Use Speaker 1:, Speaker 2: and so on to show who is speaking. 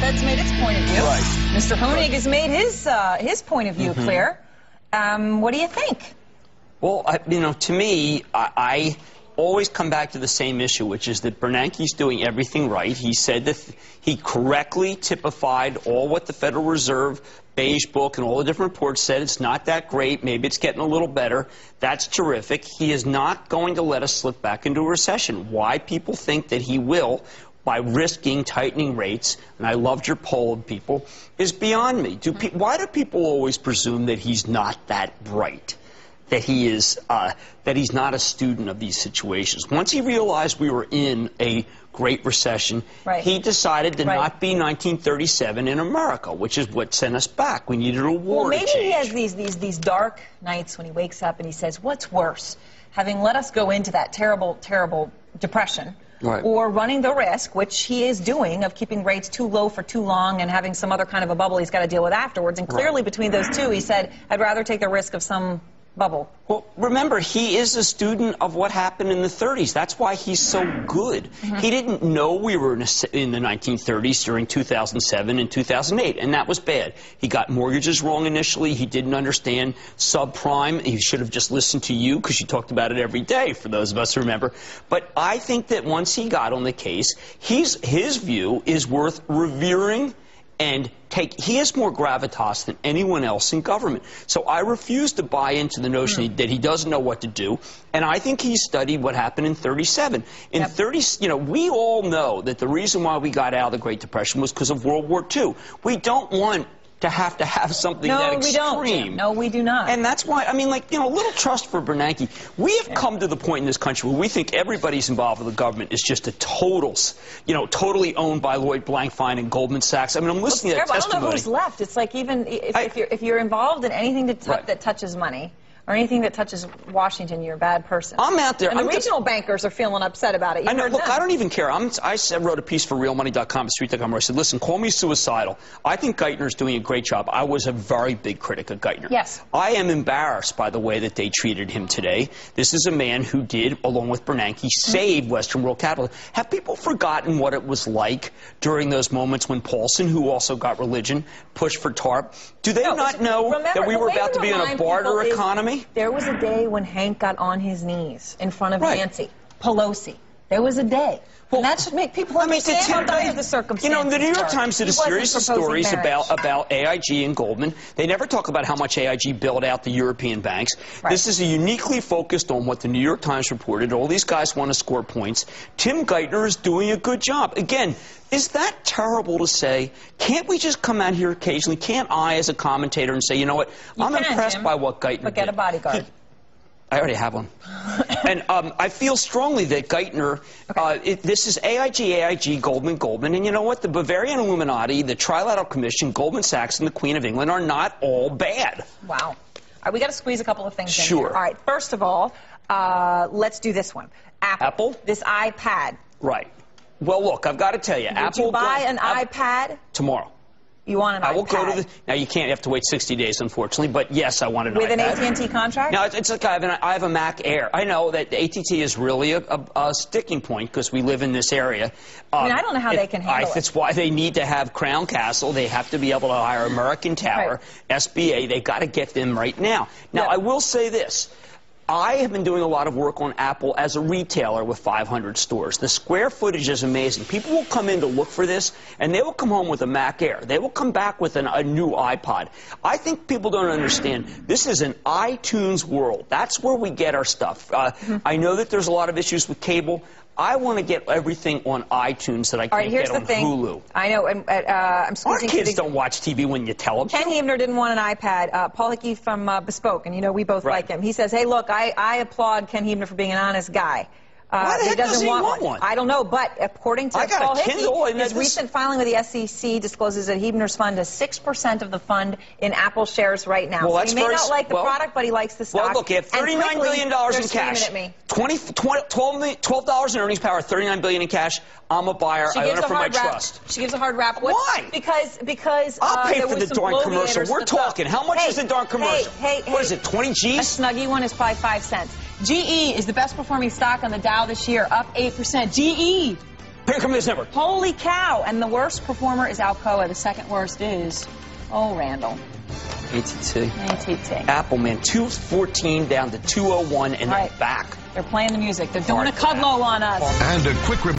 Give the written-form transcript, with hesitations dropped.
Speaker 1: Fed's made its point of view.
Speaker 2: Right.
Speaker 1: Mr. Honig has made his point of view clear. What do you think?
Speaker 2: Well, you know, to me, I always come back to the same issue, which is that Bernanke's doing everything right. He said that he correctly typified all what the Federal Reserve beige book and all the different reports said. It's not that great. Maybe it's getting a little better. That's terrific. He is not going to let us slip back into a recession. Why people think that he will, by risking tightening rates, and I loved your poll of people, is beyond me. Why do people always presume that he's not that bright? That he is, that he's not a student of these situations. Once he realized we were in a Great Recession, he decided to not be 1937 in America, which is what sent us back. We needed a war to change.
Speaker 1: Maybe he has these dark nights when he wakes up and he says, what's worse, having let us go into that terrible, terrible depression, or running the risk, which he is doing, of keeping rates too low for too long and having some other kind of a bubble he's got to deal with afterwards. And clearly between those two, he said, I'd rather take the risk of some bubble.
Speaker 2: Well, remember, he is a student of what happened in the 30s. That's why he's so good. He didn't know we were in the 1930s during 2007 and 2008, and that was bad. He got mortgages wrong initially. He didn't understand subprime. He should have just listened to you because you talked about it every day, for those of us who remember. But I think that once he got on the case, his view is worth revering and he has more gravitas than anyone else in government. So I refuse to buy into the notion that he doesn't know what to do. And I think he studied what happened in 37. In 30, you know, we all know that the reason why we got out of the Great Depression was because of World War II. We don't want to have something that extreme.
Speaker 1: No, we don't. No, we do not.
Speaker 2: And that's why, I mean, like, you know, a little trust for Bernanke. We have come to the point in this country where we think everybody's involved with the government is just a totally owned by Lloyd Blankfein and Goldman Sachs. I mean, I'm listening to that testimony.
Speaker 1: I don't know who's left. It's like even if you're involved in anything that touches money, or anything that touches Washington, you're a bad person.
Speaker 2: I'm out there.
Speaker 1: And the regional bankers are feeling upset about it.
Speaker 2: I know. Look, I don't even care. I wrote a piece for realmoney.com, street.com, where I said, listen, call me suicidal. I think Geithner's doing a great job. I was a very big critic of Geithner.
Speaker 1: Yes.
Speaker 2: I am embarrassed by the way that they treated him today. This is a man who did, along with Bernanke, save Western world capital. Have people forgotten what it was like during those moments when Paulson, who also got religion, pushed for TARP? Do they not know that we were about to be in a barter economy?
Speaker 1: There was a day when Hank got on his knees in front of Nancy Pelosi. There was a day. And that should make people understand how dire the circumstances.
Speaker 2: You know, the New York Times did a series of stories about AIG and Goldman. They never talk about how much AIG bailed out the European banks. This is uniquely focused on what the New York Times reported. All these guys want to score points. Tim Geithner is doing a good job. Again, is that terrible to say? Can't we just come out here occasionally? Can't I, as a commentator, and say, you know what, I'm impressed by what Geithner did.
Speaker 1: But get a bodyguard.
Speaker 2: I already have one. And I feel strongly that Geithner, this is AIG, Goldman, and you know what? The Bavarian Illuminati, the Trilateral Commission, Goldman Sachs, and the Queen of England are not all bad.
Speaker 1: Wow. All right, we got to squeeze a couple of things in
Speaker 2: here.
Speaker 1: All right, first of all, let's do this one. Apple? This iPad.
Speaker 2: Right. Well, look, I've got to tell you, Apple...
Speaker 1: Did you buy an iPad?
Speaker 2: Tomorrow.
Speaker 1: You want an iPad?
Speaker 2: I will go to the... Now, you can't have to wait 60 days, unfortunately, but yes, I want an iPad.
Speaker 1: With an AT&T contract?
Speaker 2: No, it's like I have a Mac Air. I know that AT&T is really a sticking point because we live in this area.
Speaker 1: I mean, I don't know how they can handle it.
Speaker 2: That's why they need to have Crown Castle. They have to be able to hire American Tower, SBA. They've got to get them right now. Now, I will say this. I have been doing a lot of work on Apple as a retailer with 500 stores. The square footage is amazing. People will come in to look for this, and they will come home with a Mac Air. They will come back with a new iPod. I think people don't understand. This is an iTunes world. That's where we get our stuff. I know that there's a lot of issues with cable. I want to get everything on iTunes that I can't get on Hulu.
Speaker 1: I know, and I'm squeezing.
Speaker 2: Our kids don't watch TV when you tell them.
Speaker 1: Ken Huebner didn't want an iPad. Paul Hickey from Bespoke, and you know we both like him. He says, "Hey, look, I applaud Ken Huebner for being an honest guy."
Speaker 2: Why the heck does he want one?
Speaker 1: I don't know, but according to Paul Hickey, his recent filing with the SEC discloses that Huebner's fund has 6% of the fund in Apple shares right now.
Speaker 2: Well,
Speaker 1: so he may not like the product, but he likes the stock.
Speaker 2: Well, look, you have $39 billion in cash. $12 in earnings power, $39 billion in cash. I'm a buyer. I own it for my trust.
Speaker 1: She gives a hard rap.
Speaker 2: Why?
Speaker 1: Because
Speaker 2: I'll pay for the darn commercial. We're talking. How much is the darn commercial? What is it, 20 G's?
Speaker 1: A snuggie one is probably 5 cents. GE is the best performing stock on the Dow this year, up 8%. GE.
Speaker 2: Here comes this number.
Speaker 1: Holy cow. And the worst performer is Alcoa. The second worst is, Randall.
Speaker 2: ATT. Apple, man, 214 down to 201 and they're back.
Speaker 1: They're playing the music. They're doing a Cudlow on us.
Speaker 3: And a quick